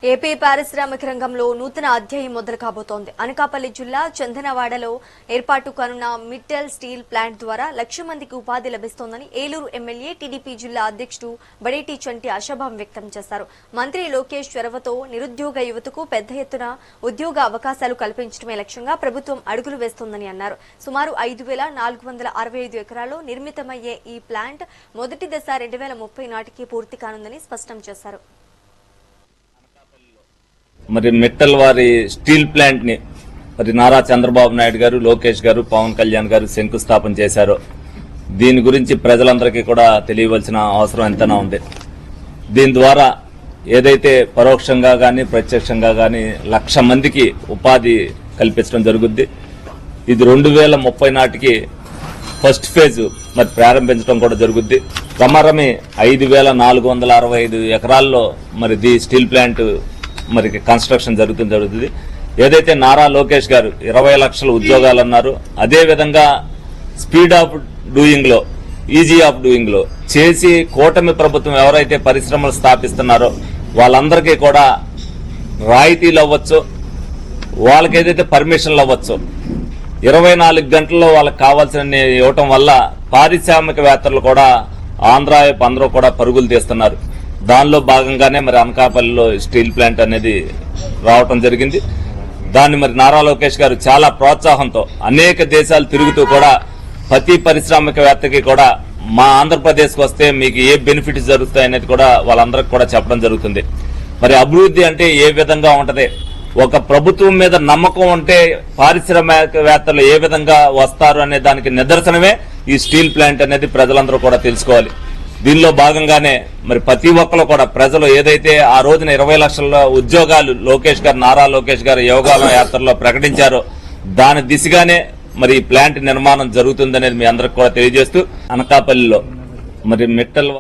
AP పారిశ్రామిక రంగంలో నూతన అధ్యాయం మొదలు కాబోతోంది. అనకాపల్లి జిల్లా చందనవాడలో ఏర్పాటు కానున్న మిట్టల్ స్టీల్ ప్లాంట్ ద్వారా 1,00,000 మందికి ఉపాధి లభిస్తోందని ఏలూరు ఎమ్మెల్యే టీడీపీ జిల్లా అధ్యక్షుడు బడేటి చంటి ఆశాభావం వ్యక్తం చేశారు. మంత్రి లోకేష్ చొరవతో నిరుద్యోగ యువతకు పెద్ద ఎత్తున ఉద్యోగ అవకాశాలు కల్పించడమే లక్ష్యంగా ప్రభుత్వం అడుగులు వేస్తోందని అన్నారు. సుమారు 5,465 ఎకరాల్లో నిర్మితమయ్యే ఈ ప్లాంట్ మొదటి దశ 2030 నాటికి పూర్తి కానుందని స్పష్టం చేశారు. మరి మిట్టల్ వారి స్టీల్ ప్లాంట్ ని మరి నారా చంద్రబాబు నాయుడు గారు, లోకేష్ గారు, పవన్ కళ్యాణ్ గారు శంకుస్థాపన చేశారు. దీని గురించి ప్రజలందరికీ కూడా తెలియవలసిన అవసరం ఎంతైనా ఉంది. దీని ద్వారా ఏదైతే పరోక్షంగా గాని ప్రత్యక్షంగా గాని 1,00,000 మందికి ఉపాధి కల్పించడం జరుగుద్ది. ఇది 2030 నాటికి ఫస్ట్ ఫేజ్ మరి ప్రారంభించడం కూడా జరుగుద్ది. రమారమి 5,465 ఎకరాల్లో మరి ది స్టీల్ ప్లాంట్ మరి కన్స్ట్రక్షన్ జరుగుతుంది. ఏదైతే నారా లోకేష్ గారు 20 లక్షల ఉద్యోగాలు అన్నారు, అదే విధంగా స్పీడ్ ఆఫ్ డూయింగ్ లో, ఈజీ ఆఫ్ డూయింగ్ లో చేసి కూటమి ప్రభుత్వం ఎవరైతే పరిశ్రమలు స్థాపిస్తున్నారో వాళ్ళందరికీ కూడా రాయితీలు అవ్వచ్చు, వాళ్ళకి ఏదైతే పర్మిషన్లు అవ్వచ్చు, 24 గంటల్లో వాళ్ళకి కావాల్సిన ఇవ్వటం వల్ల పారిశ్రామికవేత్తలు కూడా ఆంధ్ర అందరూ కూడా పరుగులు తీస్తున్నారు. దానిలో భాగంగానే మరి అనకాపల్లిలో స్టీల్ ప్లాంట్ అనేది రావటం జరిగింది. దాన్ని మరి నారా లోకేష్ గారు చాలా ప్రోత్సాహంతో అనేక దేశాలు తిరుగుతూ కూడా ప్రతి పారిశ్రామికవేత్తకి కూడా మా ఆంధ్రప్రదేశ్కి వస్తే మీకు ఏ బెనిఫిట్స్ జరుగుతాయనేది కూడా వాళ్ళందరికీ కూడా చెప్పడం జరుగుతుంది. మరి అభివృద్ధి అంటే ఏ విధంగా ఉంటది, ఒక ప్రభుత్వం మీద నమ్మకం ఉంటే పారిశ్రామికవేత్తలు ఏ విధంగా వస్తారు అనే దానికి నిదర్శనమే ఈ స్టీల్ ప్లాంట్ అనేది ప్రజలందరూ కూడా తెలుసుకోవాలి. దీనిలో భాగంగానే మరి ప్రతి ఒక్కరు కూడా ప్రజలు ఏదైతే ఆ రోజున 20 లక్షల ఉద్యోగాలు లోకేష్ గారు, నారా లోకేష్ గారు యోగాల యాత్రలో ప్రకటించారో దాని దిశగానే మరి ఈ ప్లాంట్ నిర్మాణం జరుగుతుందనేది మీ అందరికి కూడా తెలియజేస్తూ అనకాపల్లిలో మరి మిట్టల్